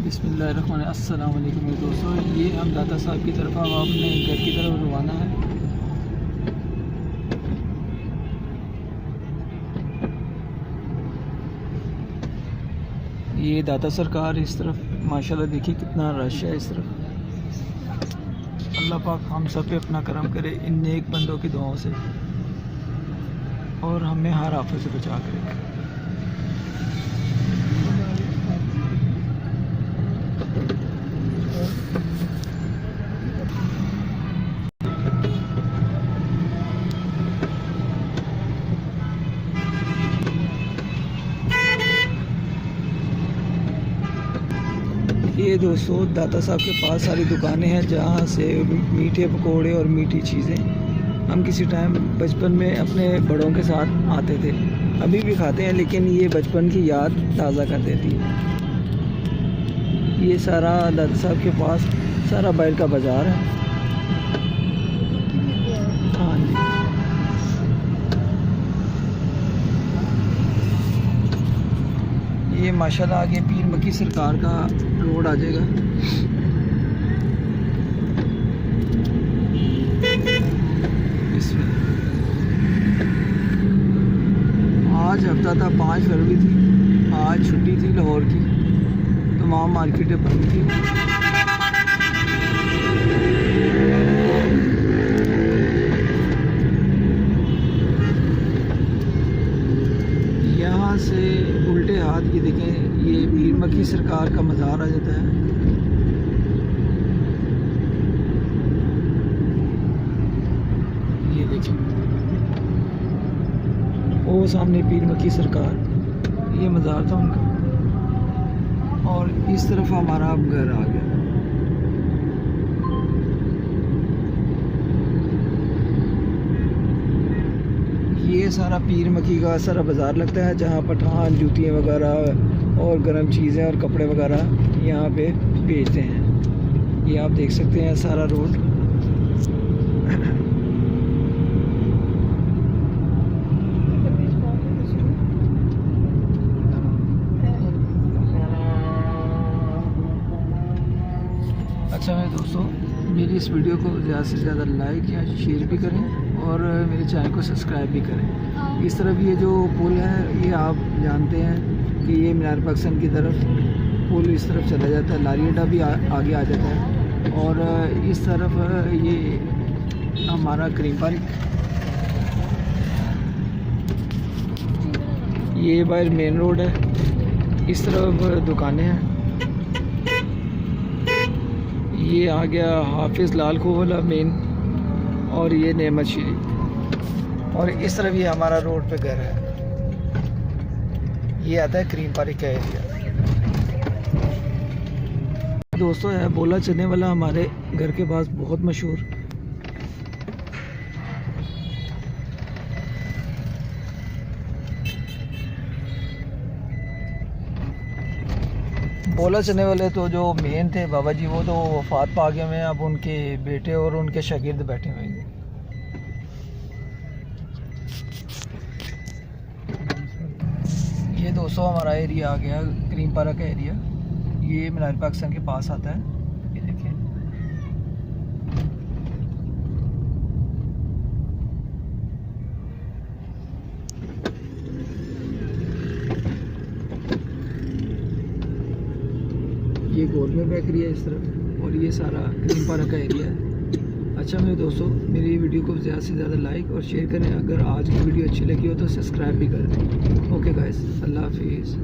बिस्मिल्लाहिर्रहमानिर्रहीम। अस्सलाम वालेकुम मेरे दोस्तों, ये हम दाता साहब की तरफ अब अपने घर की तरफ रवाना है। ये दाता सरकार इस तरफ माशाल्लाह देखिए कितना रश है इस तरफ। अल्लाह पाक हम सब पे अपना करम करे इन नेक बंदों की दुआओं से और हमें हर आफत से बचा करे। ये दोस्तों दाता साहब के पास सारी दुकानें हैं जहाँ से मीठे पकोड़े और मीठी चीज़ें हम किसी टाइम बचपन में अपने बड़ों के साथ आते थे, अभी भी खाते हैं, लेकिन ये बचपन की याद ताज़ा कर देती है। ये सारा दाता साहब के पास सारा बैल का बाज़ार है। हाँ जी, ये माशाल्लाह आगे पीर मक्की सरकार का रोड आ जाएगा। इसमें आज हफ्ता था, 5 फरवरी थी, आज छुट्टी थी लाहौर की, तमाम मार्केटें बंद थी। यहाँ से उल्टे हाथ की देखें, ये पीर मक्की सरकार का मज़ार आ जाता है। ये देखें वो सामने पीर मक्की सरकार, ये मज़ार था उनका, और इस तरफ हमारा अब घर आ गया। ये सारा पीर मक्की का सारा बाज़ार लगता है जहाँ पठान जूतियाँ वगैरह और गर्म चीज़ें और कपड़े वगैरह यहाँ पे बेचते हैं। ये आप देख सकते हैं सारा रोड। अच्छा मेरे दोस्तों, मेरी इस वीडियो को ज़्यादा से ज़्यादा लाइक या शेयर भी करें और मेरे चैनल को सब्सक्राइब भी करें। इस तरफ ये जो पुल है, ये आप जानते हैं कि ये मीनार पाकिस्तान की तरफ पुल इस तरफ चला जाता है, लारी अड्डा भी आगे आ जाता है, और इस तरफ ये हमारा करीम पार्क, ये बाहर मेन रोड है, इस तरफ दुकानें हैं। ये आ गया हाफिज़ लाल खोला मेन, और ये नेमत शरीफ, और इस तरफ ये हमारा रोड पे घर है। ये आता है करीम पार्क का एरिया। दोस्तों है बोला चने वाला हमारे घर के पास बहुत मशहूर। बोला चने वाले तो जो मेन थे बाबा जी, वो तो वफात पा गए हैं। अब उनके बेटे और उनके शागिर्द बैठे हुए हैं। ये दोस्तों हमारा एरिया आ गया करीम पार्क का एरिया, ये मीनार पाकिस्तान के पास आता है। ये देखिए ये गोलमेर बेकरी है इस तरफ, और ये सारा करीम पार्क का एरिया है। अच्छा मेरे दोस्तों, मेरी वीडियो को ज़्यादा से ज़्यादा लाइक और शेयर करें। अगर आज की वीडियो अच्छी लगी हो तो सब्सक्राइब भी कर दें। ओके गाइस, अल्लाह हाफिज़।